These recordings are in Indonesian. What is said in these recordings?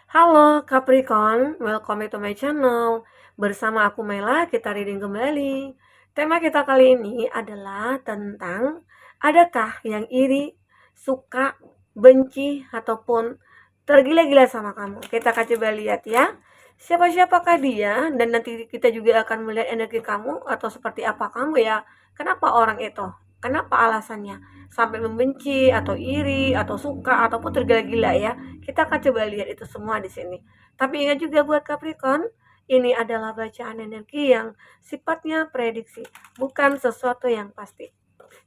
Halo Capricorn, welcome back to my channel. Bersama aku Mela, kita reading kembali. Tema kita kali ini adalah tentang adakah yang iri, suka, benci, ataupun tergila-gila sama kamu. Kita akan coba lihat ya. Siapa-siapakah dia dan nanti kita juga akan melihat energi kamu atau seperti apa kamu ya. Kenapa orang itu? Kenapa alasannya? Sampai membenci atau iri atau suka ataupun tergila-gila ya. Kita akan coba lihat itu semua di sini. Tapi ingat juga buat Capricorn, ini adalah bacaan energi yang sifatnya prediksi, bukan sesuatu yang pasti.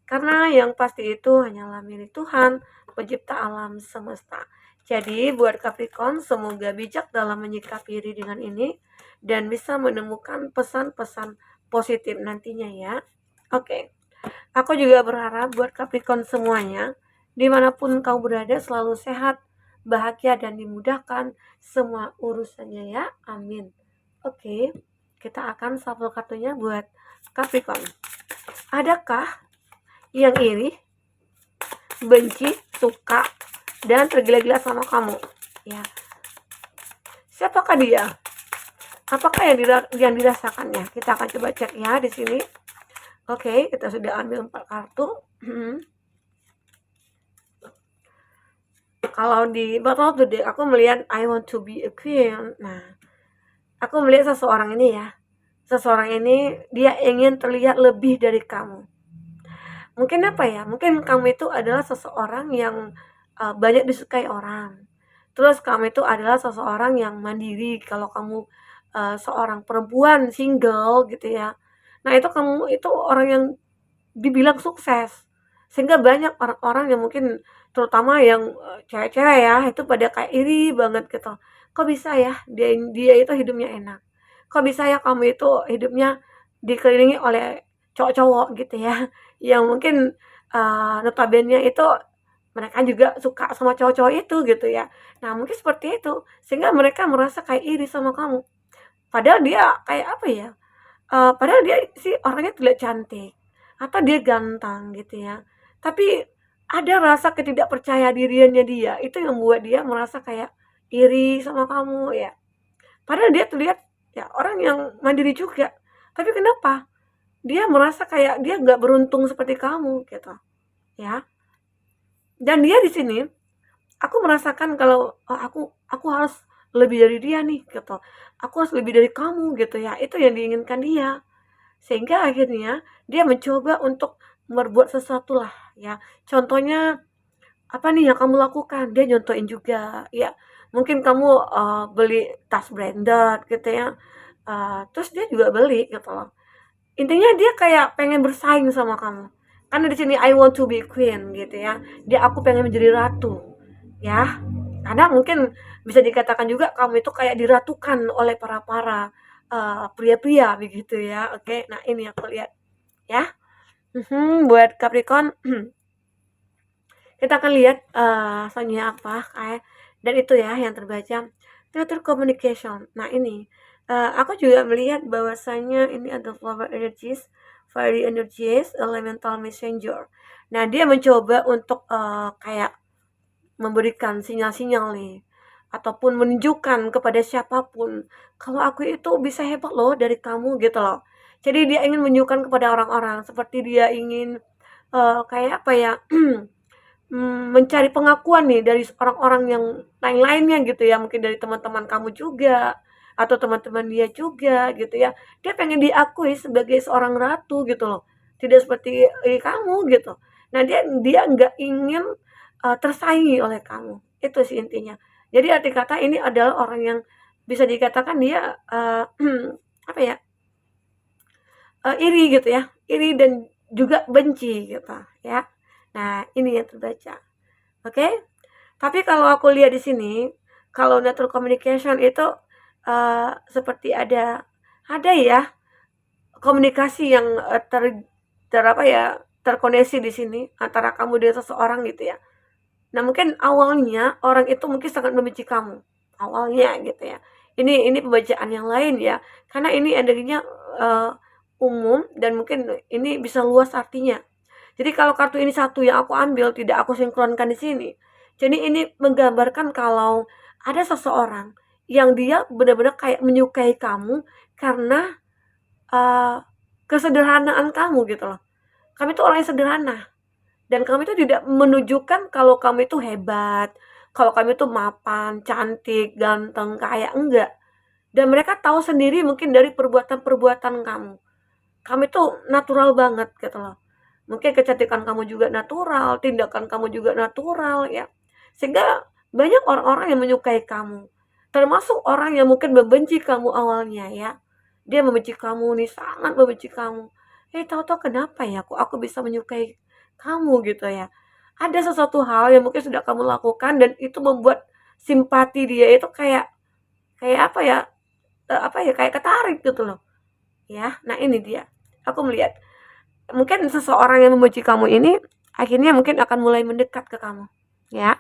Karena yang pasti itu hanyalah milik Tuhan, pencipta alam semesta. Jadi buat Capricorn, semoga bijak dalam menyikapi readingan ini dan bisa menemukan pesan-pesan positif nantinya ya. Oke, aku juga berharap buat Capricorn semuanya, dimanapun kau berada selalu sehat, bahagia dan dimudahkan semua urusannya ya. Amin. Oke, kita akan shuffle kartunya buat Capricorn. Adakah yang iri, benci, suka, dan tergila-gila sama kamu? Ya, siapakah dia? Apakah yang dirasakannya? Kita akan coba cek ya di sini. Oke, kita sudah ambil 4 kartu. Kalau di bottom of the deck aku melihat I want to be a queen. Nah, aku melihat seseorang ini ya. Seseorang ini dia ingin terlihat lebih dari kamu. Mungkin apa ya? Mungkin kamu itu adalah seseorang yang banyak disukai orang. Terus kamu itu adalah seseorang yang mandiri. Kalau kamu seorang perempuan single gitu ya. Nah, itu kamu itu orang yang dibilang sukses. Sehingga banyak orang-orang yang mungkin terutama yang cewek-cewek ya, itu pada kayak iri banget gitu. Kok bisa ya dia dia itu hidupnya enak? Kok bisa ya kamu itu hidupnya dikelilingi oleh cowok-cowok gitu ya, yang mungkin notabene itu mereka juga suka sama cowok-cowok itu gitu ya. Nah, mungkin seperti itu, sehingga mereka merasa kayak iri sama kamu. Padahal dia kayak apa ya, padahal dia sih orangnya terlihat cantik, atau dia ganteng gitu ya. Tapi ada rasa ketidakpercaya diriannya dia, itu yang membuat dia merasa kayak iri sama kamu ya. Padahal dia terlihat ya orang yang mandiri juga. Tapi kenapa? Dia merasa kayak dia nggak beruntung seperti kamu gitu ya. Dan dia di sini aku merasakan kalau oh, aku harus lebih dari dia nih gitu. Aku harus lebih dari kamu gitu ya. Itu yang diinginkan dia. Sehingga akhirnya dia mencoba untuk berbuat sesuatu lah ya. Contohnya apa nih yang kamu lakukan? Dia nyontoin juga ya. Mungkin kamu beli tas branded gitu ya. Terus dia juga beli gitu loh. Intinya dia kayak pengen bersaing sama kamu. Karena di sini I want to be queen gitu ya. Aku pengen menjadi ratu. Ya. Karena mungkin bisa dikatakan juga kamu itu kayak diratukan oleh para-para pria-pria begitu ya. Oke, nah ini aku lihat ya. Buat Capricorn kita akan lihat selanjutnya apa kayak dan itu ya yang terbaca theater communication. Nah ini aku juga melihat bahwasanya ini ada flower energies, fiery energies, elemental messenger. Nah dia mencoba untuk kayak memberikan sinyal-sinyal nih ataupun menunjukkan kepada siapapun kalau aku itu bisa hebat loh dari kamu gitu loh. Jadi dia ingin menunjukkan kepada orang-orang seperti dia ingin kayak apa ya mencari pengakuan nih dari orang-orang yang lain-lainnya gitu ya, mungkin dari teman-teman kamu juga atau teman-teman dia juga gitu ya. Dia pengen diakui sebagai seorang ratu gitu loh, tidak seperti kamu gitu. Nah, dia dia nggak ingin tersaingi oleh kamu, itu sih intinya. Jadi arti kata ini adalah orang yang bisa dikatakan dia apa ya, iri gitu ya, iri dan juga benci gitu ya. Nah, ini yang terbaca. Oke? Tapi kalau aku lihat di sini, kalau network communication itu seperti ada ya komunikasi yang apa ya terkoneksi di sini antara kamu dengan seseorang gitu ya. Nah mungkin awalnya orang itu mungkin sangat membenci kamu awalnya gitu ya. Ini pembacaan yang lain ya, karena ini energinya umum dan mungkin ini bisa luas artinya. Jadi kalau kartu ini satu yang aku ambil tidak aku sinkronkan di sini. Jadi ini menggambarkan kalau ada seseorang yang dia benar-benar kayak menyukai kamu karena kesederhanaan kamu gitu loh. Kamu itu orang yang sederhana dan kamu itu tidak menunjukkan kalau kamu itu hebat, kalau kamu itu mapan, cantik, ganteng, kaya, enggak. Dan mereka tahu sendiri mungkin dari perbuatan-perbuatan kamu. Kamu itu natural banget gitu loh. Mungkin kecantikan kamu juga natural, tindakan kamu juga natural ya. Sehingga banyak orang-orang yang menyukai kamu. Termasuk orang yang mungkin membenci kamu awalnya ya. Dia membenci kamu nih, sangat membenci kamu. Tahu-tahu kenapa ya kok aku bisa menyukai kamu gitu ya. Ada sesuatu hal yang mungkin sudah kamu lakukan dan itu membuat simpati dia itu kayak kayak apa ya? Kayak ketarik gitu loh. Ya. Nah, ini dia. Aku melihat mungkin seseorang yang membenci kamu ini akhirnya mungkin akan mulai mendekat ke kamu. Ya.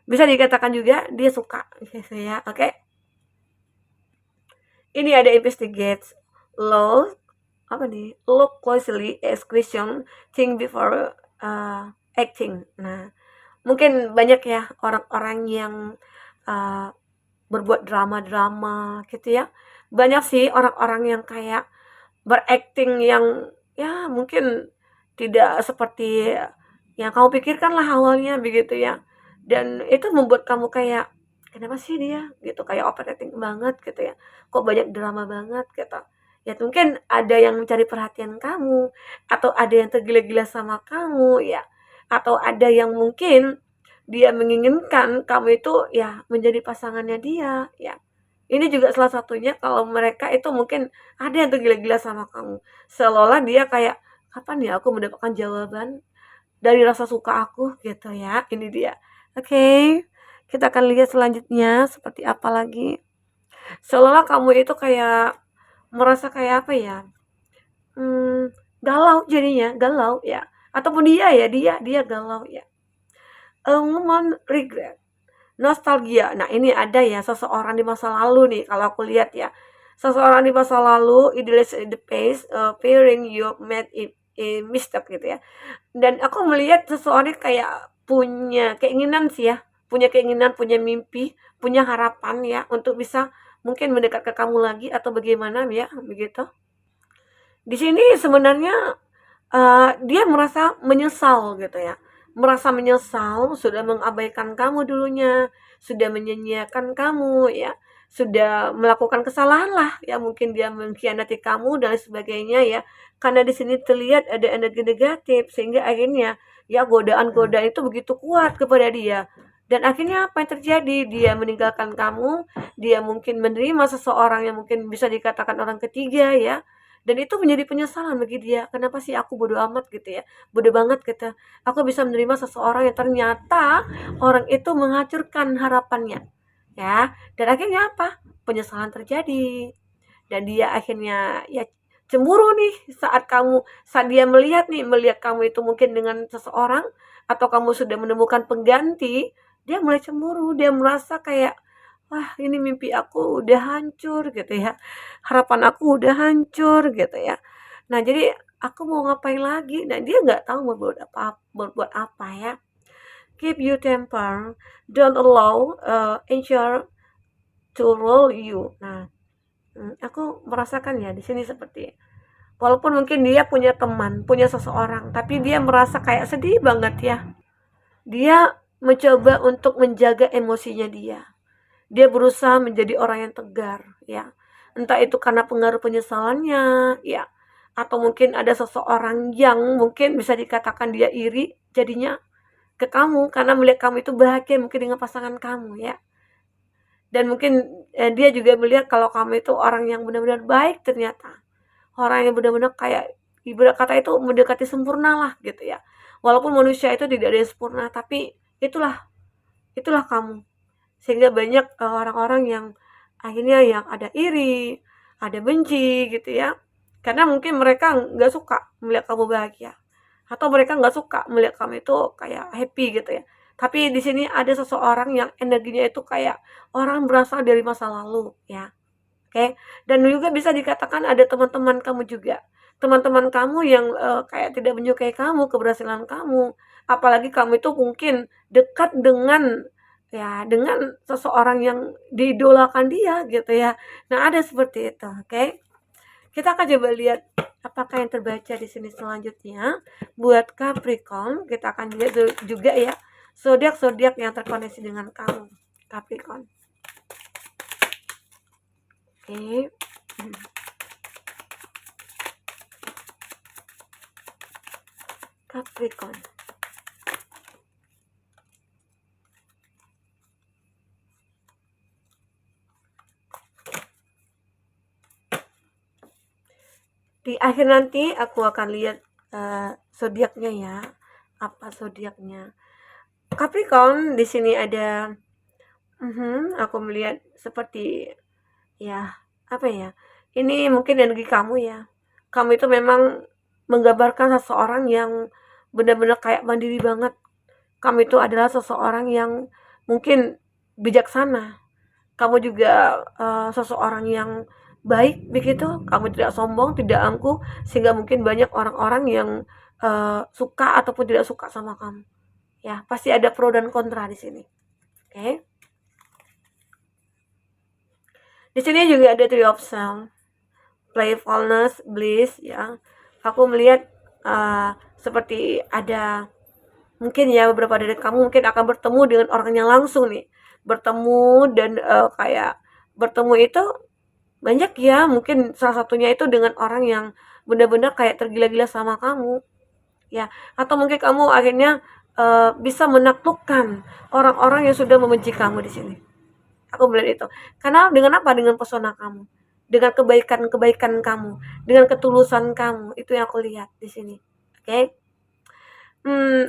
Bisa dikatakan juga dia suka gitu ya. Oke. Ini ada investigate law apa nih? Look closely, ask question, think before acting. Nah, mungkin banyak ya orang-orang yang uh, berbuat drama-drama gitu ya. Banyak sih orang-orang yang kayak berakting yang ya mungkin tidak seperti yang kamu pikirkan lah awalnya begitu ya. Dan itu membuat kamu kayak kenapa sih dia gitu kayak overacting banget gitu ya. Kok banyak drama banget gitu. Ya mungkin ada yang mencari perhatian kamu atau ada yang tergila-gila sama kamu ya. Atau ada yang mungkin dia menginginkan kamu itu ya menjadi pasangannya dia ya. Ini juga salah satunya kalau mereka itu mungkin ada yang tergila-gila sama kamu. Seolah dia kayak, "Kapan ya aku mendapatkan jawaban dari rasa suka aku?" Gitu ya, ini dia. Oke, kita akan lihat selanjutnya seperti apa lagi. Seolah kamu itu kayak merasa kayak apa ya, galau jadinya, galau ya. Ataupun dia ya, dia galau ya. A woman regret. Nostalgia. Nah, ini ada ya seseorang di masa lalu nih kalau aku lihat ya. Seseorang di masa lalu idealize the past, fearing you made it a mistake gitu ya. Dan aku melihat seseorang kayak punya keinginan sih ya, punya keinginan, punya mimpi, punya harapan ya untuk bisa mungkin mendekat ke kamu lagi atau bagaimana ya, begitu. Di sini sebenarnya dia merasa menyesal gitu ya, merasa menyesal sudah mengabaikan kamu dulunya, sudah menyia-nyiakan kamu ya, sudah melakukan kesalahan lah ya, mungkin dia mengkhianati kamu dan sebagainya ya. Karena di sini terlihat ada energi negatif sehingga akhirnya ya godaan-godaan itu begitu kuat kepada dia. Dan akhirnya apa yang terjadi? Dia meninggalkan kamu, dia mungkin menerima seseorang yang mungkin bisa dikatakan orang ketiga ya, dan itu menjadi penyesalan bagi dia, kenapa sih aku bodoh amat gitu ya, bodoh banget gitu, aku bisa menerima seseorang yang ternyata orang itu menghancurkan harapannya ya, dan akhirnya apa, penyesalan terjadi dan dia akhirnya ya cemburu nih saat dia melihat kamu itu mungkin dengan seseorang atau kamu sudah menemukan pengganti, dia mulai cemburu, dia merasa kayak wah ini mimpi aku udah hancur gitu ya, harapan aku udah hancur gitu ya. Nah jadi aku mau ngapain lagi, nah dia nggak tahu mau berbuat apa ya. Keep your temper, don't allow anger to rule you. Nah, aku merasakan ya di sini seperti walaupun mungkin dia punya teman, punya seseorang, tapi dia merasa kayak sedih banget ya. Dia mencoba untuk menjaga emosinya dia. Dia berusaha menjadi orang yang tegar, ya. Entah itu karena pengaruh penyesalannya, ya. Atau mungkin ada seseorang yang mungkin bisa dikatakan dia iri jadinya ke kamu karena melihat kamu itu bahagia mungkin dengan pasangan kamu, ya. Dan mungkin dia juga melihat kalau kamu itu orang yang benar-benar baik ternyata. Orang yang benar-benar kayak ibarat kata itu mendekati sempurna lah gitu ya. Walaupun manusia itu tidak ada yang sempurna, tapi itulah itulah kamu. Sehingga banyak orang-orang yang akhirnya yang ada iri, ada benci gitu ya. Karena mungkin mereka nggak suka melihat kamu bahagia. Atau mereka nggak suka melihat kamu itu kayak happy gitu ya. Tapi di sini ada seseorang yang energinya itu kayak orang berasal dari masa lalu ya. Oke, dan juga bisa dikatakan ada teman-teman kamu juga. Teman-teman kamu yang, kayak tidak menyukai kamu, keberhasilan kamu. Apalagi kamu itu mungkin dekat dengan, ya dengan seseorang yang diidolakan dia gitu ya. Nah, ada seperti itu, oke. Kita akan coba lihat apakah yang terbaca di sini selanjutnya. Buat Capricorn, kita akan lihat juga ya zodiak-zodiak yang terkoneksi dengan kamu, Capricorn. Oke. Capricorn. Di akhir nanti aku akan lihat zodiaknya ya. Apa zodiaknya? Capricorn di sini ada aku melihat seperti ya, apa ya? Ini mungkin energi kamu ya. Kamu itu memang menggambarkan seseorang yang benar-benar kayak mandiri banget. Kamu itu adalah seseorang yang mungkin bijaksana. Kamu juga seseorang yang baik begitu. Kamu tidak sombong, tidak angkuh, sehingga mungkin banyak orang-orang yang suka ataupun tidak suka sama kamu. Ya, pasti ada pro dan kontra di sini. Oke. Di sini juga ada three of Swords, playfulness, bliss ya. Aku melihat seperti ada mungkin ya beberapa dari kamu mungkin akan bertemu dengan orangnya langsung nih. Bertemu dan kayak bertemu itu banyak ya, mungkin salah satunya itu dengan orang yang benar-benar kayak tergila-gila sama kamu ya, atau mungkin kamu akhirnya bisa menaklukkan orang-orang yang sudah membenci kamu di sini. Aku melihat itu. Karena dengan apa? Dengan pesona kamu, dengan kebaikan-kebaikan kamu, dengan ketulusan kamu. Itu yang aku lihat di sini. Oke.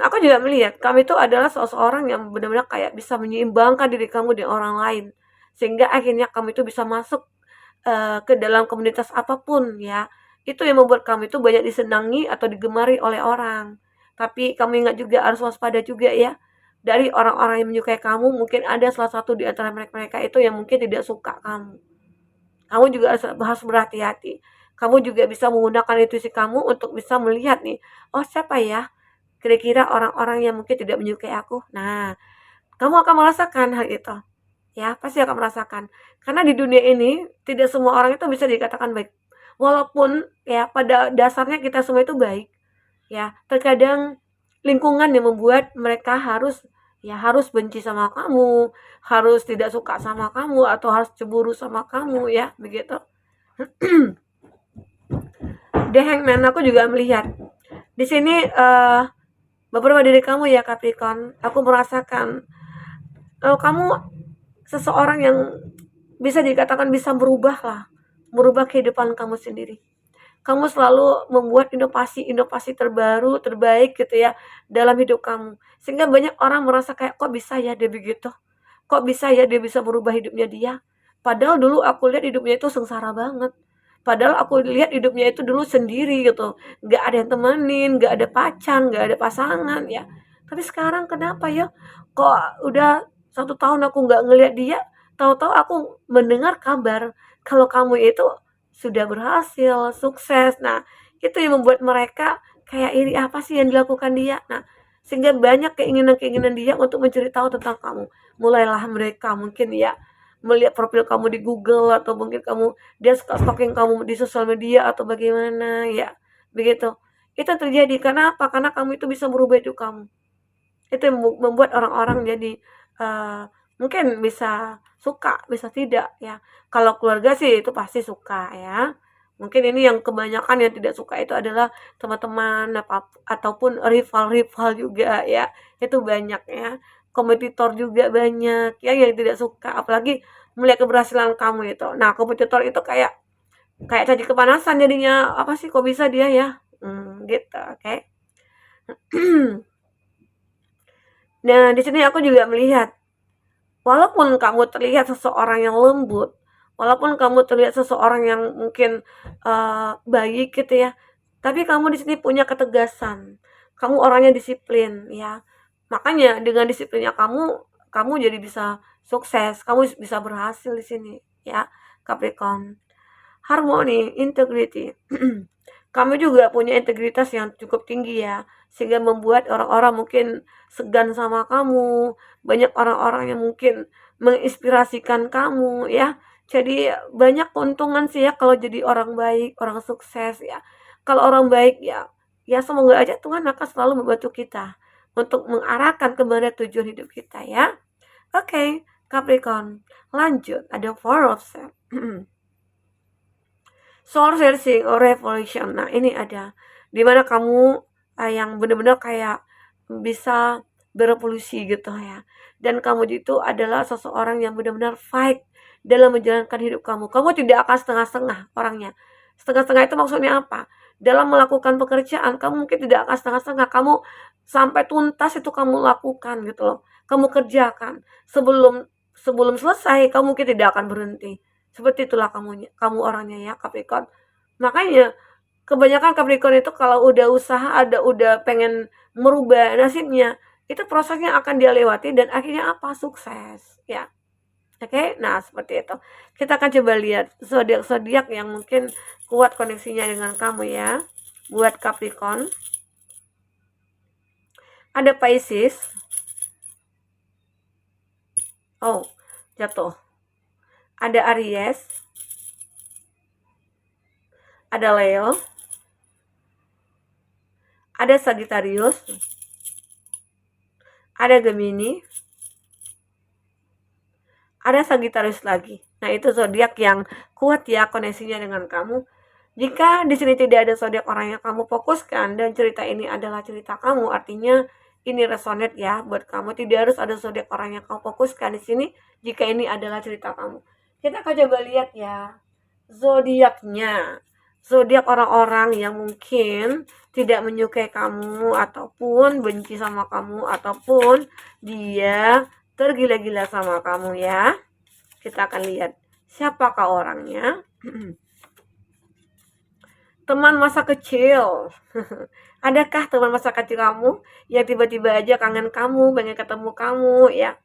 Aku juga melihat kamu itu adalah seseorang yang benar-benar kayak bisa menyeimbangkan diri kamu dengan orang lain. Sehingga akhirnya kamu itu bisa masuk ke dalam komunitas apapun ya. Itu yang membuat kamu itu banyak disenangi atau digemari oleh orang. Tapi kamu ingat juga harus waspada juga ya. Dari orang-orang yang menyukai kamu, mungkin ada salah satu di antara mereka itu yang mungkin tidak suka kamu. Kamu juga harus berhati-hati. Kamu juga bisa menggunakan intuisi kamu untuk bisa melihat nih, oh siapa ya kira-kira orang-orang yang mungkin tidak menyukai aku. Nah, kamu akan merasakan hal itu. Ya, pasti akan merasakan. Karena di dunia ini tidak semua orang itu bisa dikatakan baik. Walaupun ya pada dasarnya kita semua itu baik. Ya, terkadang lingkungan yang membuat mereka harus benci sama kamu, harus tidak suka sama kamu atau harus cemburu sama kamu ya, begitu. The Hangman, aku juga melihat di sini beberapa dari kamu ya Capricorn, aku merasakan kamu seseorang yang bisa dikatakan bisa merubah kehidupan kamu sendiri. Kamu selalu membuat inovasi-inovasi terbaru, terbaik gitu ya dalam hidup kamu. Sehingga banyak orang merasa kayak kok bisa ya dia begitu? Kok bisa ya dia bisa merubah hidupnya dia? Padahal dulu aku lihat hidupnya itu sengsara banget. Padahal aku lihat hidupnya itu dulu sendiri gitu. Gak ada yang temenin, gak ada pacar, gak ada pasangan ya. Tapi sekarang kenapa ya? Kok udah 1 tahun aku gak ngelihat dia, tahu-tahu aku mendengar kabar kalau kamu itu sudah berhasil, sukses. Nah, itu yang membuat mereka kayak iri apa sih yang dilakukan dia. Nah, sehingga banyak keinginan-keinginan dia untuk mencari tahu tentang kamu. Mulailah mereka mungkin ya melihat profil kamu di Google atau mungkin dia suka stalking kamu di sosial media atau bagaimana ya. Begitu. Itu terjadi karena apa? Karena kamu itu bisa merubah hidup kamu. Itu yang membuat orang-orang jadi mungkin bisa suka, bisa tidak ya. Kalau keluarga sih itu pasti suka ya. Mungkin ini yang kebanyakan yang tidak suka itu adalah teman-teman ataupun rival-rival juga ya. Itu banyak ya. Kompetitor juga banyak ya yang tidak suka, apalagi melihat keberhasilan kamu itu. Nah, kompetitor itu kayak tadi kepanasan jadinya, apa sih kok bisa dia ya? Gitu, oke. Nah, di sini aku juga melihat walaupun kamu terlihat seseorang yang lembut, walaupun kamu terlihat seseorang yang mungkin baik gitu ya, tapi kamu di sini punya ketegasan. Kamu orangnya disiplin ya. Makanya dengan disiplinnya kamu jadi bisa sukses, kamu bisa berhasil di sini ya, Capricorn. Harmony, integrity. Kamu juga punya integritas yang cukup tinggi ya, sehingga membuat orang-orang mungkin segan sama kamu. Banyak orang-orang yang mungkin menginspirasikan kamu ya. Jadi banyak keuntungan sih ya kalau jadi orang baik, orang sukses ya. Kalau orang baik ya, ya semoga aja Tuhan akan selalu membantu kita untuk mengarahkan kemana tujuan hidup kita ya. Oke, Capricorn. Lanjut, ada Four of Swords. Soul searching or revolution. Nah, ini ada dimana kamu yang benar-benar kayak bisa berevolusi gitu ya. Dan kamu itu adalah seseorang yang benar-benar fight dalam menjalankan hidup kamu. Kamu tidak akan setengah-setengah orangnya. Setengah-setengah itu maksudnya apa? Dalam melakukan pekerjaan, kamu mungkin tidak akan setengah-setengah. Kamu sampai tuntas itu kamu lakukan gitu loh. Kamu kerjakan. Sebelum sebelum selesai, kamu mungkin tidak akan berhenti. Seperti itulah kamu orangnya ya, Capricorn. Makanya kebanyakan Capricorn itu kalau udah usaha, udah pengen merubah nasibnya, itu prosesnya akan dia lewati dan akhirnya apa? Sukses ya. Oke, nah seperti itu. Kita akan coba lihat zodiak-zodiak yang mungkin kuat koneksinya dengan kamu ya. Buat Capricorn, ada Pisces. Oh, jatuh. Ada Aries, ada Leo, ada Sagittarius, ada Gemini, ada Sagittarius lagi. Nah, itu zodiak yang kuat ya koneksinya dengan kamu. Jika di sini tidak ada zodiak orang yang kamu fokuskan dan cerita ini adalah cerita kamu, artinya ini resonate ya buat kamu. Tidak harus ada zodiak orang yang kamu fokuskan di sini jika ini adalah cerita kamu. Kita akan coba lihat ya zodiaknya. Zodiak orang-orang yang mungkin tidak menyukai kamu ataupun benci sama kamu ataupun dia tergila-gila sama kamu ya. Kita akan lihat siapakah orangnya. Teman masa kecil. Adakah teman masa kecil kamu yang tiba-tiba aja kangen kamu, pengen ketemu kamu ya,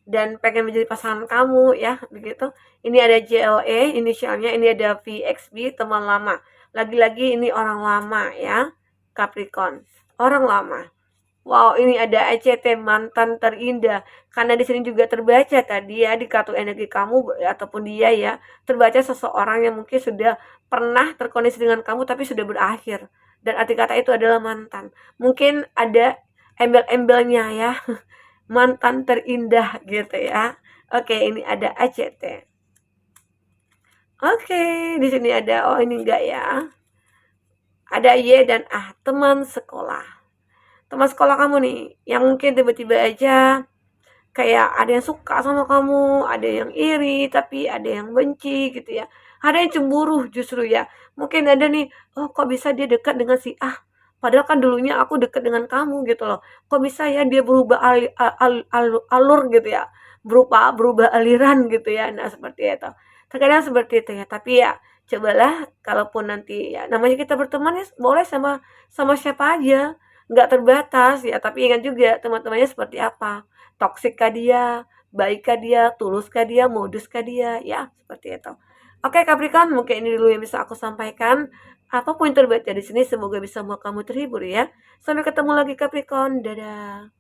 dan pengen menjadi pasangan kamu ya, begitu. Ini ada JLE inisialnya, ini ada VXB, teman lama. Lagi-lagi ini orang lama ya, Capricorn. Orang lama. Wow, ini ada ACT, mantan terindah. Karena di sini juga terbaca tadi ya di kartu energi kamu ataupun dia ya, terbaca seseorang yang mungkin sudah pernah terkoneksi dengan kamu tapi sudah berakhir. Dan arti kata itu adalah mantan. Mungkin ada embel-embelnya ya. Mantan terindah gitu ya. Oke, ini ada ACT. Oke, di sini ada ini enggak ya. Ada Y dan A, teman sekolah. Teman sekolah kamu nih yang mungkin tiba-tiba aja kayak ada yang suka sama kamu, ada yang iri, tapi ada yang benci gitu ya. Ada yang cemburu justru ya. Mungkin ada nih, oh kok bisa dia dekat dengan si A? Padahal kan dulunya aku dekat dengan kamu gitu loh. Kok bisa ya dia berubah alur gitu ya. Berubah aliran gitu ya. Nah, seperti itu. Terkadang seperti itu ya. Tapi ya cobalah kalaupun nanti ya namanya kita berteman ya boleh sama sama siapa aja. Nggak terbatas ya, tapi ingat juga teman-temannya seperti apa. Toksik kah dia, baik kah dia, tulus kah dia, modus kah dia, ya seperti itu. Oke Capricorn, mungkin ini dulu yang bisa aku sampaikan. Apa poin terbaca di sini, semoga bisa membuat kamu terhibur ya. Sampai ketemu lagi Capricorn, dadah.